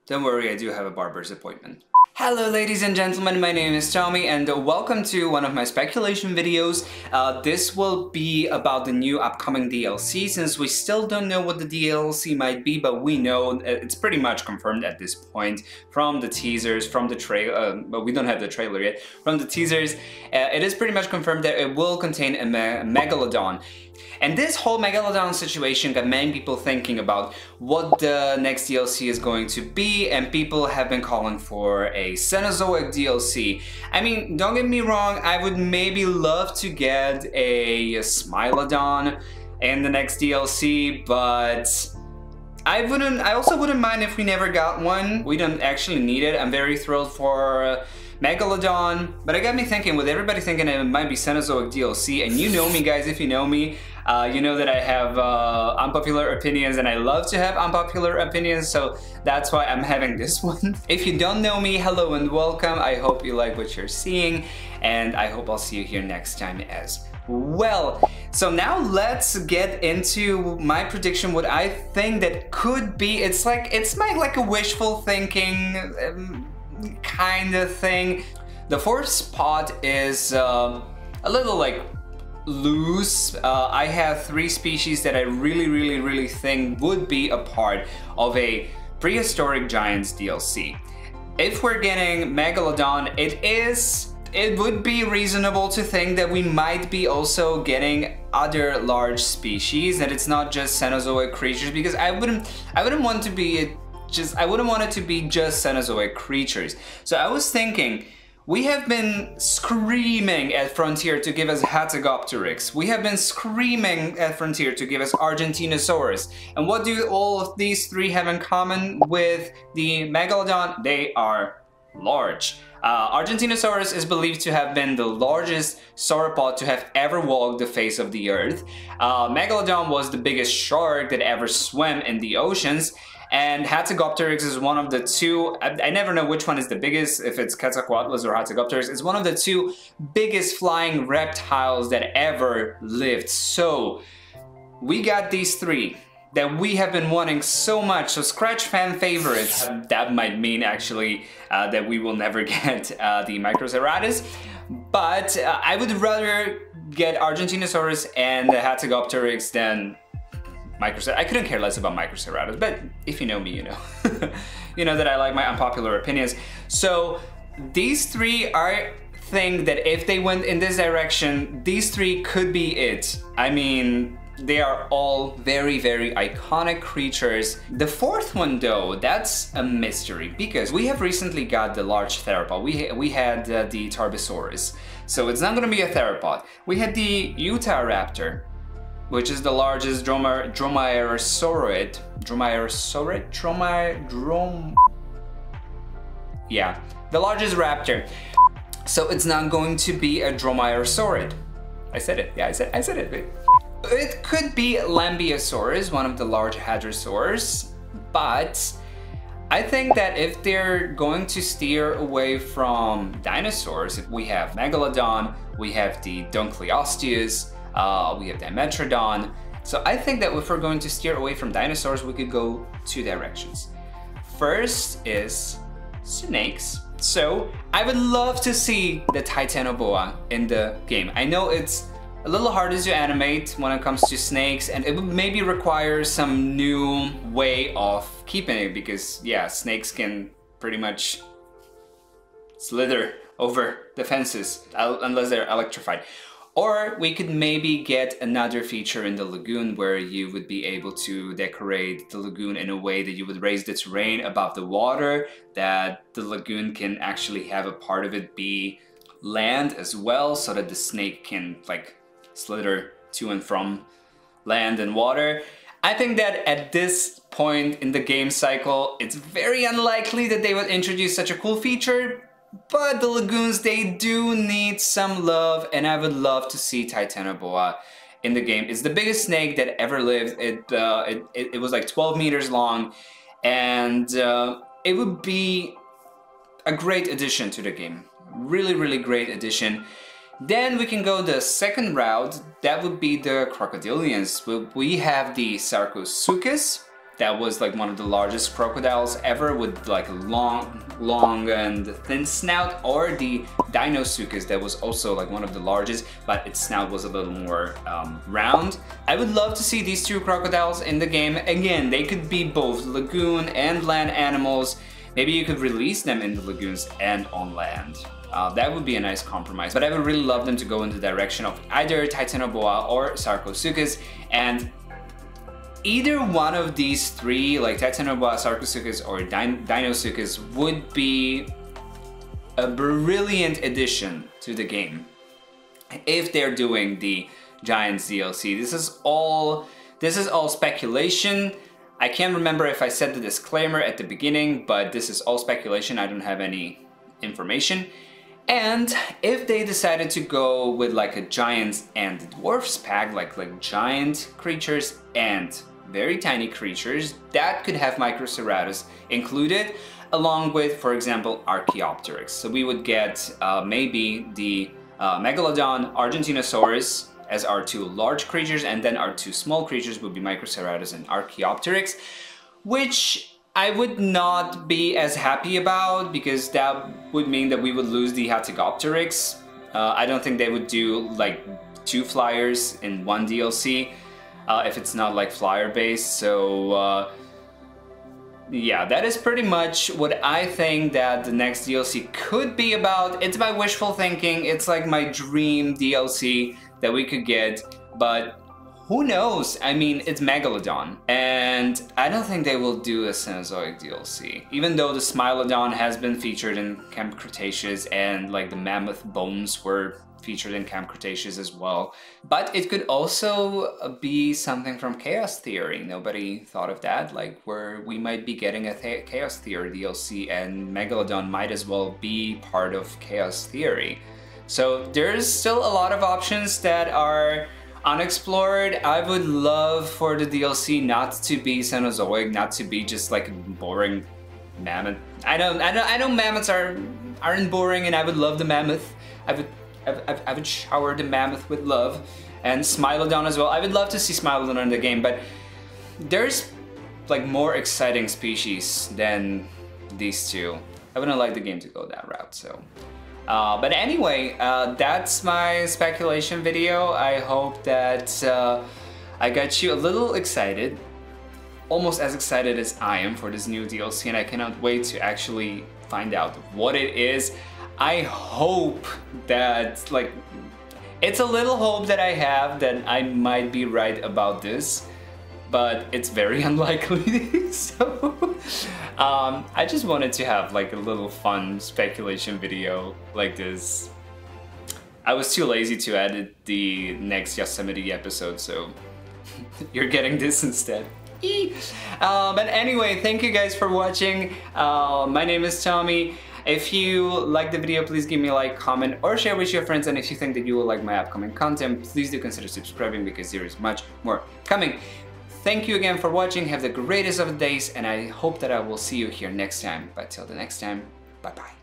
Don't worry, I do have a barber's appointment. Hello ladies and gentlemen, my name is Tommy and welcome to one of my speculation videos. This will be about the new upcoming DLC, since we still don't know what the DLC might be, but we know it's pretty much confirmed at this point from the teasers, from the trailer, but we don't have the trailer yet. From the teasers, it is pretty much confirmed that it will contain a Megalodon. And this whole Megalodon situation got many people thinking about what the next DLC is going to be, and people have been calling for a Cenozoic DLC. I mean, don't get me wrong, I would maybe love to get a Smilodon in the next DLC, but I also wouldn't mind if we never got one. We don't actually need it. I'm very thrilled for Megalodon, but it got me thinking, with everybody thinking it might be Cenozoic DLC, and you know me guys, if you know me, you know that I have unpopular opinions, and I love to have unpopular opinions, so that's why I'm having this one. If you don't know me, hello and welcome. I hope you like what you're seeing, and I hope I'll see you here next time as well. So now let's get into my prediction, what I think that could be. It's like a wishful thinking kind of thing. The fourth spot is a little like loose. I have 3 species that I really think would be a part of a Prehistoric Giants DLC. If we're getting Megalodon, it would be reasonable to think that we might be also getting other large species, that it's not just Cenozoic creatures, because I wouldn't want it to be just Cenozoic creatures. So I was thinking, we have been screaming at Frontier to give us Hatagopteryx. We have been screaming at Frontier to give us Argentinosaurus. And what do all of these 3 have in common with the Megalodon? They are large. Argentinosaurus is believed to have been the largest sauropod to have ever walked the face of the earth. Megalodon was the biggest shark that ever swam in the oceans. And Hatagopteryx is one of the 2, I never know which one is the biggest, if it's Quetzalcoatlus or Hatagopteryx. It's one of the 2 biggest flying reptiles that ever lived. So we got these 3 that we have been wanting so much, so scratch fan favorites. That might mean actually that we will never get the Microceratus, but I would rather get Argentinosaurus and the Hatagopteryx than Microceratus. I couldn't care less about Microceratus, but if you know me, you know. You know that I like my unpopular opinions. So these 3 are think that if they went in this direction, these 3 could be it. I mean, they are all very iconic creatures. The 4th one though, that's a mystery, because we have recently got the large theropod. We had the Tarbosaurus, so it's not gonna be a theropod. We had the Utahraptor, which is the largest dromaeosaurid. Yeah, the largest raptor. So it's not going to be a dromaeosaurid. I said it, yeah, I said it. It could be Lambeosaurus, one of the large hadrosaurs, but I think that if they're going to steer away from dinosaurs, if we have Megalodon, we have the Dunkleosteus, we have Dimetrodon. So I think that if we're going to steer away from dinosaurs, we could go 2 directions. First is snakes. So I would love to see the Titanoboa in the game. I know it's a little harder to animate when it comes to snakes, and it would maybe require some new way of keeping it, because yeah, snakes can pretty much slither over the fences unless they're electrified. Or we could maybe get another feature in the lagoon where you would be able to decorate the lagoon in a way that you would raise the terrain above the water, that the lagoon can actually have a part of it be land as well, so that the snake can like slither to and from land and water. I think that at this point in the game cycle, it's very unlikely that they would introduce such a cool feature, but the lagoons, they do need some love, and I would love to see Titanoboa in the game. It's the biggest snake that ever lived. It was like 12 meters long, and it would be a great addition to the game. Really great addition. Then we can go the second route, that would be the crocodilians. We have the Sarcosuchus, that was like one of the largest crocodiles ever with like a long and thin snout, or the Deinosuchus that was also like one of the largest, but its snout was a little more round. I would love to see these two crocodiles in the game. Again, they could be both lagoon and land animals. Maybe you could release them in the lagoons and on land. That would be a nice compromise, but I would really love them to go in the direction of either Titanoboa or Sarcosuchus, and either one of these three, like Titanoboa, Sarcosuchus, or Deinosuchus, would be a brilliant addition to the game if they're doing the Giants DLC. This is all speculation. I can't remember if I said the disclaimer at the beginning, but this is all speculation. I don't have any information. And if they decided to go with like a giants and dwarfs pack, like giant creatures and very tiny creatures, that could have Microceratus included, along with, for example, Archaeopteryx. So we would get maybe the Megalodon, Argentinosaurus as our two large creatures, and then our two small creatures would be Microceratus and Archaeopteryx, which I would not be as happy about, because that would mean that we would lose the Hatzegopteryx. I don't think they would do like 2 flyers in one DLC if it's not like flyer based. So yeah, that is pretty much what I think that the next DLC could be about. It's my wishful thinking. It's like my dream DLC that we could get, but who knows? I mean, it's Megalodon, and I don't think they will do a Cenozoic DLC. Even though the Smilodon has been featured in Camp Cretaceous, and like the mammoth bones were featured in Camp Cretaceous as well. But it could also be something from Chaos Theory. Nobody thought of that, like where we might be getting a Chaos Theory DLC, and Megalodon might as well be part of Chaos Theory. So there's still a lot of options that are unexplored. I would love for the DLC not to be Cenozoic, not to be just like a boring mammoth. I know mammoths aren't boring, and I would love the mammoth. I would shower the mammoth with love, and Smilodon as well. I would love to see Smilodon in the game, but there's like more exciting species than these two. I wouldn't like the game to go that route, so. But anyway, that's my speculation video. I hope that I got you a little excited, almost as excited as I am for this new DLC, and I cannot wait to actually find out what it is. I hope that, like, it's a little hope that I have that I might be right about this, but it's very unlikely. So I just wanted to have like a little fun speculation video like this. I was too lazy to edit the next Yosemite episode, so you're getting this instead. But anyway, thank you guys for watching. My name is Tommy. If you like the video, please give me a like, comment, or share with your friends. And if you think that you will like my upcoming content, please do consider subscribing, because there is much more coming. Thank you again for watching. Have the greatest of the days, and I hope that I will see you here next time. But till the next time, bye bye.